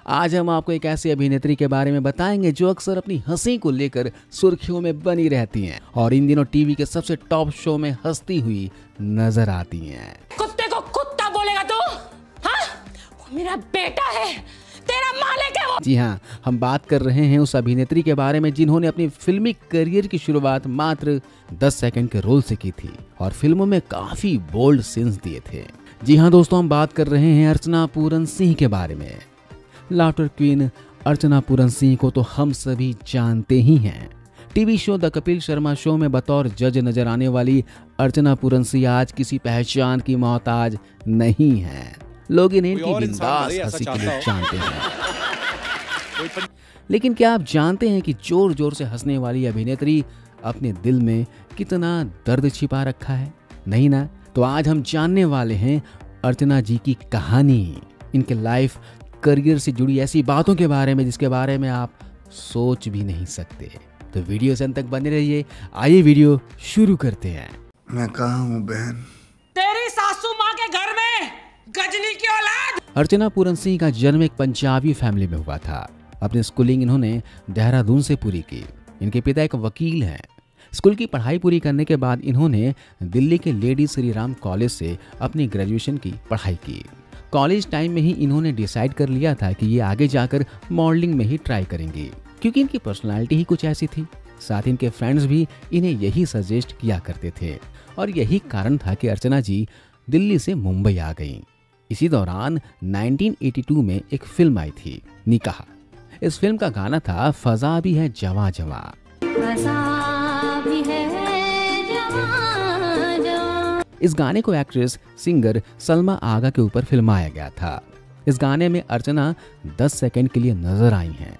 आज हम आपको एक ऐसी अभिनेत्री के बारे में बताएंगे जो अक्सर अपनी हंसी को लेकर सुर्खियों में बनी रहती हैं और इन दिनों टीवी के सबसे टॉप शो में हंसती हुई नजर आती हैं। कुत्ते को कुत्ता बोलेगा तू? हाँ? वो मेरा बेटा है, तेरा मालिक है वो। जी हाँ, हम बात कर रहे हैं उस अभिनेत्री के बारे में जिन्होंने अपनी फिल्मी करियर की शुरुआत मात्र 10 सेकंड के रोल से की थी और फिल्मों में काफी बोल्ड सीन्स दिए थे। जी हाँ दोस्तों, हम बात कर रहे हैं अर्चना पूरन सिंह के बारे में। लाफ्टर क्वीन अर्चना पूरन सिंह को तो हम सभी जानते ही हैं। TV show the Kapil Sharma show में बतौर जज नजर आने वाली अर्चना पूरन सिंह आज किसी पहचान की मोहताज नहीं है। लोग इन्हें इनकी बिंदास हंसी के लिए जानते हैं। लेकिन क्या आप जानते हैं कि जोर जोर से हंसने वाली अभिनेत्री अपने दिल में कितना दर्द छिपा रखा है? नहीं ना? तो आज हम जानने वाले हैं अर्चना जी की कहानी, इनके लाइफ करियर से जुड़ी ऐसी बातों के बारे में जिसके बारे में आप सोच भी नहीं सकते। तो वीडियो से अंत तक बने रहिए। आइए वीडियो शुरू करते हैं। मैं कहाँ हूँ बहन? तेरी सासू माँ के घर में गजनी की औलाद। अर्चना पूरन सिंह का जन्म एक पंजाबी फैमिली में हुआ था। अपनी स्कूलिंग इन्होंने देहरादून से पूरी की। इनके पिता एक वकील हैं। स्कूल की पढ़ाई पूरी करने के बाद इन्होंने दिल्ली के लेडी श्री राम कॉलेज से अपनी ग्रेजुएशन की पढ़ाई की। कॉलेज टाइम में ही इन्होंने डिसाइड कर लिया था कि ये आगे जाकर मॉडलिंग में ही ट्राई करेंगी, क्योंकि इनकी पर्सनालिटी ही कुछ ऐसी थी। साथ ही इनके फ्रेंड्स भी इन्हें यही सजेस्ट किया करते थे और यही कारण था कि अर्चना जी दिल्ली से मुंबई आ गईं। इसी दौरान 1982 में एक फिल्म आई थी, निकाह। इस फिल्म का गाना था फजा भी है जवां जवां। इस गाने को एक्ट्रेस सिंगर सलमा आगा के ऊपर फिल्माया गया था। इस गाने में अर्चना 10 सेकंड के लिए नजर आई हैं।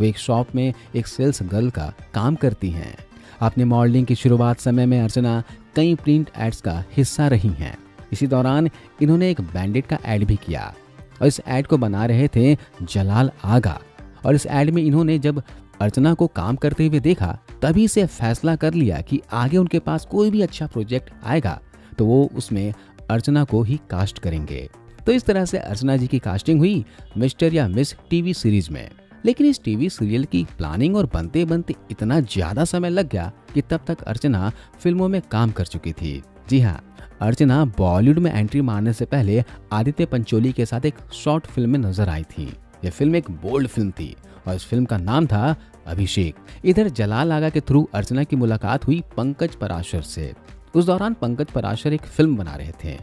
वो एक शॉप में एक सेल्स गर्ल का काम करती हैं। अपने मॉडलिंग की शुरुआत समय में अर्चना कई प्रिंट एड्स का हिस्सा रही हैं। इसी दौरान इन्होंने एक बैंडेड का एड भी किया और इस एड को बना रहे थे जलाल आगा। और इस एड में इन्होंने जब अर्चना को काम करते हुए देखा तभी से फैसला कर लिया कि आगे उनके पास कोई भी अच्छा प्रोजेक्ट आएगा तो वो उसमें अर्चना को ही कास्ट करेंगे। तो इस तरह से अर्चना जी की कास्टिंग हुई मिस्टर या मिस टीवी सीरीज में। लेकिन इस टीवी सीरियल की प्लानिंग और बनते बनते इतना ज्यादा समय लग गया कि तब तक अर्चना फिल्मों में काम कर चुकी थी। जी हाँ, अर्चना बॉलीवुड में एंट्री मारने से पहले आदित्य पंचोली के साथ एक शॉर्ट फिल्म में नजर आई थी। यह फिल्म एक बोल्ड फिल्म थी और इस फिल्म का नाम था अभिषेक। इधर जलाल आगा के थ्रू अर्चना की मुलाकात हुई पंकज पराशर से। उस दौरान पंकज पराशर एक फिल्म बना रहे थे।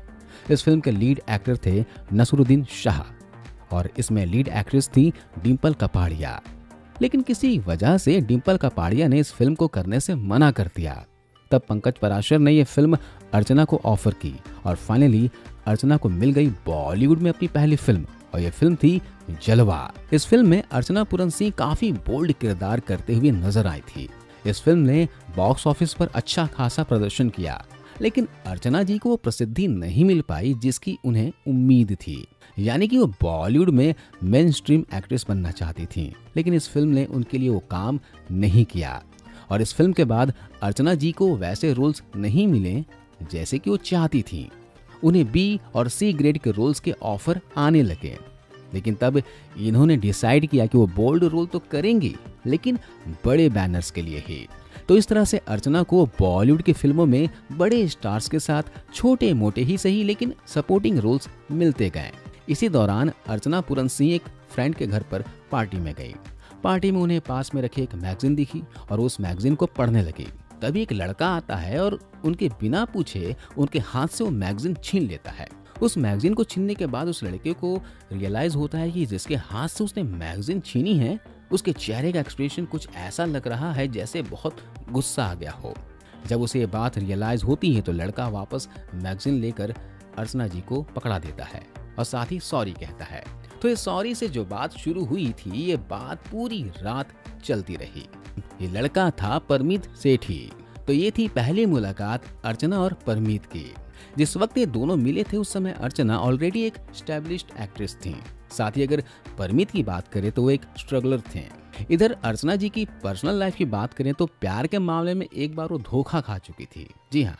इस फिल्म के लीड एक्टर थे नसरुद्दीन शाह और इसमें लीड एक्ट्रेस थी डिंपल कपाड़िया। लेकिन किसी वजह से डिंपल कपाड़िया ने इस फिल्म को करने से मना कर दिया। तब पंकज पराशर ने यह फिल्म अर्चना को ऑफर की और फाइनली अर्चना को मिल गई बॉलीवुड में अपनी पहली फिल्म और यह फिल्म थी जलवा। इस फिल्म में अर्चना पूरन सिंह काफी बोल्ड किरदार करते हुए नजर आई थी। इस फिल्म ने बॉक्स ऑफिस पर अच्छा खासा प्रदर्शन किया, लेकिन अर्चना जी को वो प्रसिद्धि नहीं मिल पाई जिसकी उन्हें उम्मीद थी। यानी कि वो बॉलीवुड में मेन स्ट्रीम एक्ट्रेस बनना चाहती थी, लेकिन इस फिल्म ने उनके लिए वो काम नहीं किया और इस फिल्म के बाद अर्चना जी को वैसे रोल्स नहीं मिले जैसे कि वो चाहती थी। उन्हें बी और सी ग्रेड के रोल्स के ऑफर आने लगे, लेकिन तब इन्होंने डिसाइड किया कि वो बोल्ड रोल तो करेंगी लेकिन बड़े बैनर्स के लिए ही। तो इस तरह से अर्चना को बॉलीवुड की फिल्मों में बड़े स्टार्स के साथ छोटे मोटे ही सही लेकिन सपोर्टिंग रोल्स मिलते गए। इसी दौरान अर्चना पूरन सिंह एक फ्रेंड के घर पर पार्टी में गई। पार्टी में उन्हें पास में रखी एक मैगजीन दिखी और उस मैगजीन को पढ़ने लगी। तभी एक लड़का आता है और उनके बिना पूछे उनके हाथ से वो मैगजीन छीन लेता है। उस मैगजीन को छीनने के बाद उस लड़के को रियलाइज होता है कि जिसके हाथ से उसने मैगजीन छीनी है उसके चेहरे का एक्सप्रेशन कुछ ऐसा लग रहा है जैसे बहुत गुस्सा आ गया हो। जब उसे ये बात रियलाइज होती है तो लड़का वापस मैगजीन लेकर अर्चना जी को पकड़ा देता है और साथ ही सॉरी कहता है। तो ये सॉरी से जो बात शुरू हुई थी ये बात पूरी रात चलती रही। ये लड़का था परमीत सेठी। तो ये थी पहली मुलाकात अर्चना और परमीत की। जिस वक्त ये दोनों मिले थे उस समय अर्चना ऑलरेडी एक एस्टैब्लिश्ड एक्ट्रेस थी। साथ ही अगर परमीत की बात करें तो वो एक स्ट्रगलर थे। इधर अर्चना जी की पर्सनल लाइफ की बात करें तो प्यार के मामले में एक बार वो धोखा खा चुकी थी। जी हाँ,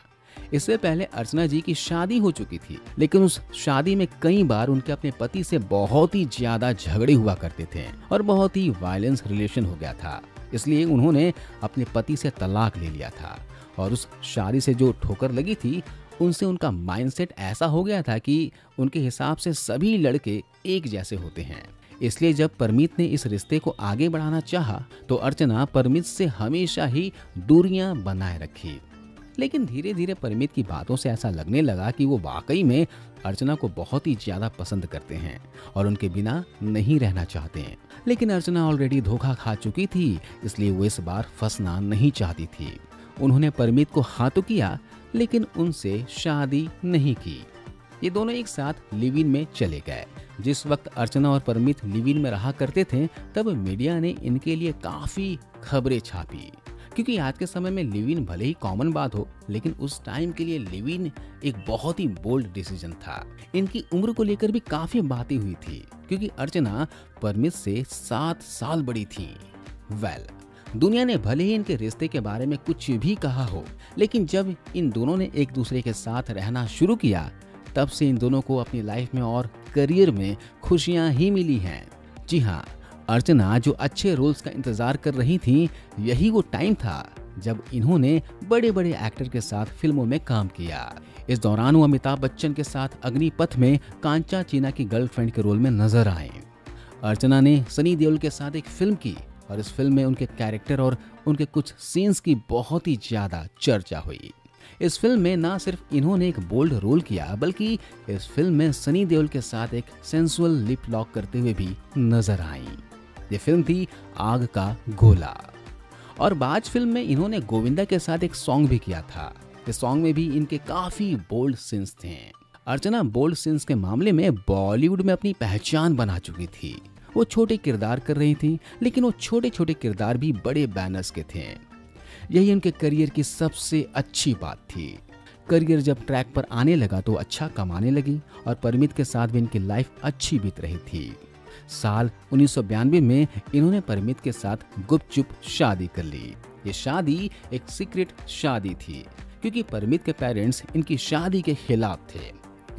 इससे पहले अर्चना जी की शादी हो चुकी थी, लेकिन उस शादी में कई बार उनके अपने पति से बहुत ही ज्यादा झगड़े हुआ करते थे और बहुत ही वायलेंस रिलेशन हो गया था। इसलिए उन्होंने अपने पति से तलाक ले लिया था और उस शादी से जो ठोकर लगी थी उनसे उनका माइंडसेट ऐसा हो गया था कि उनके हिसाब से सभी लड़के एक जैसे होते हैं। इसलिए जब परमीत ने इस रिश्ते को आगे बढ़ाना चाहा तो अर्चना परमीत से हमेशा ही दूरियां बनाए रखी। लेकिन धीरे धीरे परमीत की बातों से ऐसा लगने लगा कि वो वाकई में अर्चना को बहुत ही ज्यादा पसंद करते हैं और उनके बिना नहीं रहना चाहते हैं। लेकिन अर्चना ऑलरेडी धोखा खा चुकी थी, इसलिए वो इस बार फंसना नहीं चाहती थी। उन्होंने परमीत को हाँ तो किया, लेकिन उनसे शादी नहीं की। ये दोनों एक साथ लिव इन में चले गए। जिस वक्त अर्चना और परमीत लिव इन में रहा करते थे तब मीडिया ने इनके लिए काफी खबरें छापी, क्योंकि आज के समय में लिव इन भले ही कॉमन बात हो, लेकिन उस टाइम के लिए लिव इन एक बहुत ही बोल्ड डिसीजन था। इनकी उम्र को लेकर भी काफी बातें हुई थी, क्योंकि अर्चना परमीत से 7 साल बड़ी थी। दुनिया ने भले ही इनके रिश्ते के बारे में कुछ भी कहा हो, लेकिन जब इन दोनों ने एक दूसरे के साथ रहना शुरू किया तब से इन दोनों को अपनी लाइफ में और करियर में खुशियां ही मिली हैं। जी हाँ, अर्चना जो अच्छे रोल्स का इंतजार कर रही थी, यही वो टाइम था जब इन्होंने बड़े बड़े एक्टर के साथ फिल्मों में काम किया। इस दौरान वो अमिताभ बच्चन के साथ अग्निपथ में कांचा चीना की गर्लफ्रेंड के रोल में नजर आए। अर्चना ने सनी देओल के साथ एक फिल्म की और इस फिल्म में उनके कैरेक्टर और उनके कुछ सीन्स की बहुत ही ज्यादा चर्चा हुई। इस फिल्म में ना सिर्फ इन्होंने एक बोल्ड रोल किया, बल्कि इस फिल्म में सनी देओल के साथ एक सेंसुअल लिप लॉक करते हुए भी नजर आई। ये फिल्म थी आग का गोला। और बाज फिल्म में इन्होंने गोविंदा के साथ एक सॉन्ग भी किया था। इस सॉन्ग में भी इनके काफी बोल्ड सीन्स थे। अर्चना बोल्ड सीन्स के मामले में बॉलीवुड में अपनी पहचान बना चुकी थी। वो छोटे किरदार कर रही थी, लेकिन वो छोटे छोटे किरदार भी बड़े बैनर्स के थे। यही उनके करियर की सबसे अच्छी बात थी। करियर जब ट्रैक पर आने लगा तो अच्छा कमाने लगी और परमीत के साथ भी इनकी लाइफ अच्छी बीत रही थी। साल 1992 में इन्होंने परमीत के साथ गुपचुप शादी कर ली। ये शादी एक सीक्रेट शादी थी, क्योंकि परमीत के पेरेंट्स इनकी शादी के खिलाफ थे।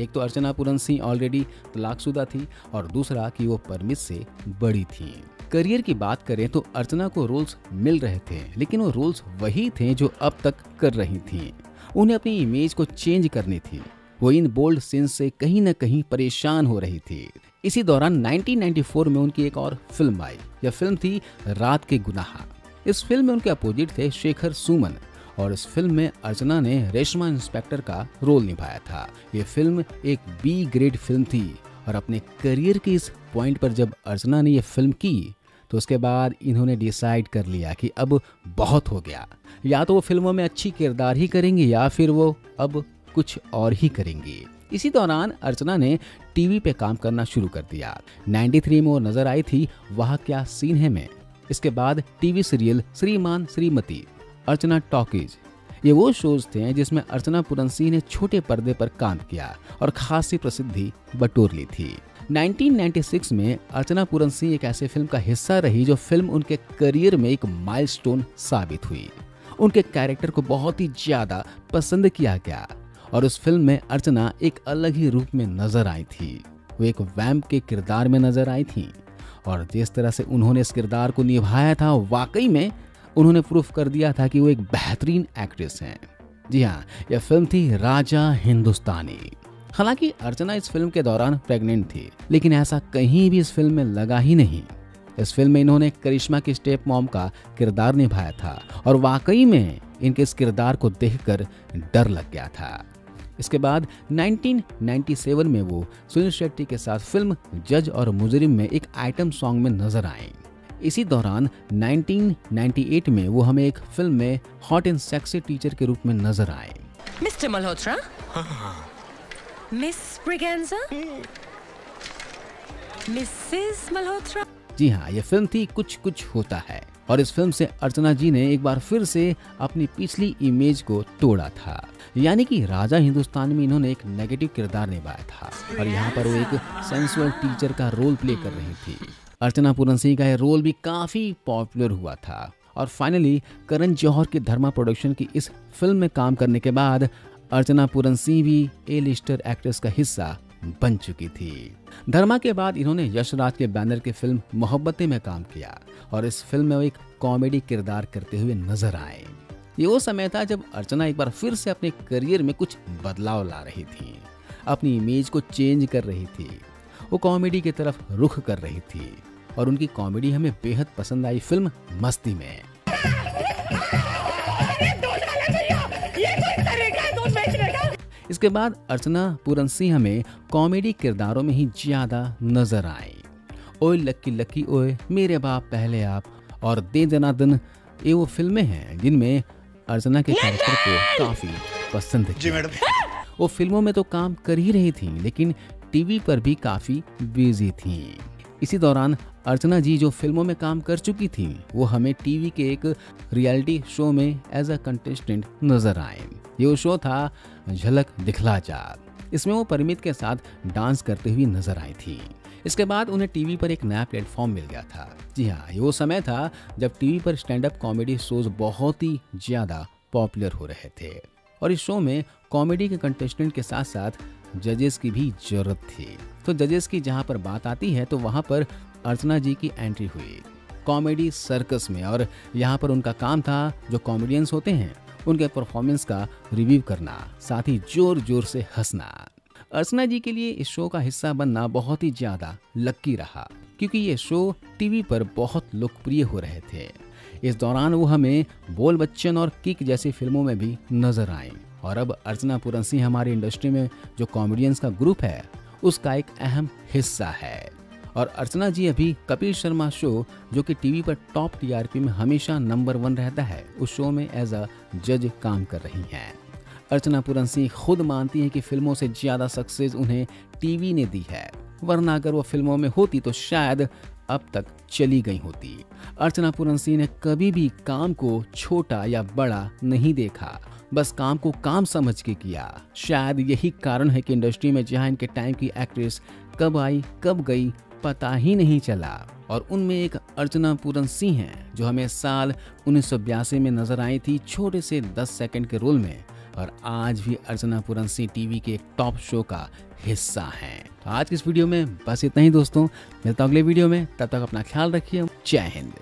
एक तो अर्चना पूरन सिंह ऑलरेडी तलाकशुदा थी और दूसरा कि वो परमीत से बड़ी थी। करियर की बात करें तो अर्चना को रोल्स मिल रहे थे, लेकिन वो रोल्स वही थे जो अब तक कर रही थी। उन्हें अपनी इमेज को चेंज करनी थी। वो इन बोल्ड सीन्स से कहीं न कहीं परेशान हो रही थी। इसी दौरान 1994 में उनकी एक और फिल्म आई। यह फिल्म थी रात के गुनाह। इस फिल्म में उनके अपोजिट थे शेखर सुमन और इस फिल्म में अर्चना ने रेशमा इंस्पेक्टर का रोल निभाया था। ये फिल्म एक बी ग्रेड फिल्म थी और अपने करियर के इस पॉइंट पर जब अर्चना ने ये फिल्म की तो उसके बाद इन्होंने डिसाइड कर लिया कि अब बहुत हो गया। या तो वो फिल्मों में अच्छी किरदार ही करेंगी या फिर वो अब कुछ और ही करेंगी। इसी दौरान अर्चना ने टीवी पे काम करना शुरू कर दिया। 93 में वो नजर आई थी वहाँ क्या सीन है में। इसके बाद टीवी सीरियल श्रीमान श्रीमती, अर्चना टॉकीज, ये वो शोज थे जिसमें अर्चना पूरन सिंह ने छोटे पर्दे पर काम किया और खासी प्रसिद्धि बटोर ली थी। 1996 में अर्चना पूरन सिंह एक ऐसे फिल्म का हिस्सा रही जो फिल्म उनके करियर में एक माइलस्टोन साबित हुई। उनके कैरेक्टर को बहुत ही ज्यादा पसंद किया गया और उस फिल्म में अर्चना एक अलग ही रूप में नजर आई थी। वो एक वैम्प के किरदार में नजर आई थी और जिस तरह से उन्होंने इस किरदार को निभाया था, वाकई में उन्होंने प्रूफ कर दिया था कि वो एक बेहतरीन एक्ट्रेस हैं। जी हाँ, यह फिल्म थी राजा हिंदुस्तानी। हालांकि अर्चना इस फिल्म के दौरान प्रेग्नेंट थी, लेकिन ऐसा कहीं भी इस फिल्म में लगा ही नहीं। इस फिल्म में इन्होंने करिश्मा की स्टेप मॉम का किरदार निभाया था और वाकई में इनके इस किरदार को देखकर डर लग गया था। इसके बाद 1997 में वो सुनील शेट्टी के साथ फिल्म जज और मुजरिम में एक आइटम सॉन्ग में नजर आए। इसी दौरान 1998 में वो हमें एक फिल्म में हॉट एंड सेक्सी टीचर के रूप में नजर आए। Mr Malhotra, Miss Braganza, Mrs Malhotra. जी हाँ, ये फिल्म थी कुछ कुछ होता है और इस फिल्म से अर्चना जी ने एक बार फिर से अपनी पिछली इमेज को तोड़ा था। यानी कि राजा हिंदुस्तान में इन्होंने एक नेगेटिव किरदार निभाया था और यहाँ पर वो एक सेंसुअल टीचर का रोल प्ले कर रही थी। अर्चना पूरन सिंह का यह रोल भी काफी पॉपुलर हुआ था और फाइनली करण जौहर की धर्मा प्रोडक्शन की इस फिल्म में काम करने के बाद अर्चना पूरन सिंह भी ए लिस्टर एक्ट्रेस का हिस्सा बन चुकी थी। धर्मा के बाद इन्होंने यश राज के बैनर की फिल्म मोहब्बतें में काम किया और इस फिल्म में वो एक कॉमेडी किरदार करते हुए नजर आए। ये वो समय था जब अर्चना एक बार फिर से अपने करियर में कुछ बदलाव ला रही थी, अपनी इमेज को चेंज कर रही थी, वो कॉमेडी की तरफ रुख कर रही थी और उनकी कॉमेडी हमें बेहद पसंद आई फिल्म मस्ती में। इसके बाद अर्चना पूरन सिंह हमें कॉमेडी किरदारों में ही ज्यादा नजर आई। ओए लक्की लक्की ओए, मेरे बाप पहले आप और दे दनादन, ये वो फिल्में हैं जिनमें अर्चना के कैरेक्टर को काफी पसंद किया। वो फिल्मों में तो काम कर ही रही थी लेकिन टीवी पर भी काफी बिजी थी। इसी दौरान अर्चना जी जो फिल्मों में काम कर चुकी थी वो हमें टीवी के एक रियलिटी शो में एज अ कंटेस्टेंट नजर आए। ये शो था झलक दिखला जा। इसमें वो परिमित के साथ डांस करते हुए नजर आई थी। इसके बाद उन्हें टीवी पर एक नया प्लेटफॉर्म मिल गया था। जी हाँ, ये वो समय था जब टीवी पर स्टैंड अप कॉमेडी शोज बहुत ही ज्यादा पॉपुलर हो रहे थे और इस शो में कॉमेडी के कंटेस्टेंट के साथ साथ जजेस की भी जरूरत थी। तो जजेस की जहाँ पर बात आती है तो वहाँ पर अर्चना जी की एंट्री हुई कॉमेडी सर्कस में और यहाँ पर उनका काम था जो कॉमेडियंस होते हैं उनके परफॉर्मेंस का रिव्यू करना, साथ ही जोर जोर से हंसना। अर्चना जी के लिए इस शो का हिस्सा बनना बहुत ही ज्यादा लकी रहा क्योंकि ये शो टीवी पर बहुत लोकप्रिय हो रहे थे। इस दौरान वो हमें बोल बच्चन और किक जैसी फिल्मों में भी नजर आए और अब अर्चना पूरन सिंह हमारी इंडस्ट्री में जो कॉमेडियंस का ग्रुप है उसका एक अहम हिस्सा है। और अर्चना जी अभी कपिल शर्मा शो जो कि टीवी पर टॉप टीआरपी में हमेशा नंबर 1 रहता है, उस शो में एज अ जज काम कर रही हैं। अर्चना पूरन सिंह खुद मानती हैं कि फिल्मों से ज्यादा सक्सेस उन्हें टीवी ने दी है, वरना अगर वो फिल्मों में होती तो शायद अब तक चली गई होती। अर्चना पूरन सिंह ने कभी भी काम को छोटा या बड़ा नहीं देखा, बस काम को काम समझ के किया। शायद यही कारण है कि इंडस्ट्री में जहां इनके टाइम की एक्ट्रेस कब आई कब गई पता ही नहीं चला और उनमें एक अर्चना पूरन सिंह हैं जो हमें साल 1982 में नजर आई थी छोटे से 10 सेकंड के रोल में और आज भी अर्चना पूरन सिंह टीवी के एक टॉप शो का हिस्सा हैं। तो आज की इस वीडियो में बस इतना ही दोस्तों, मिलता हूं अगले वीडियो में, तब तक अपना ख्याल रखिए। जय हिंद।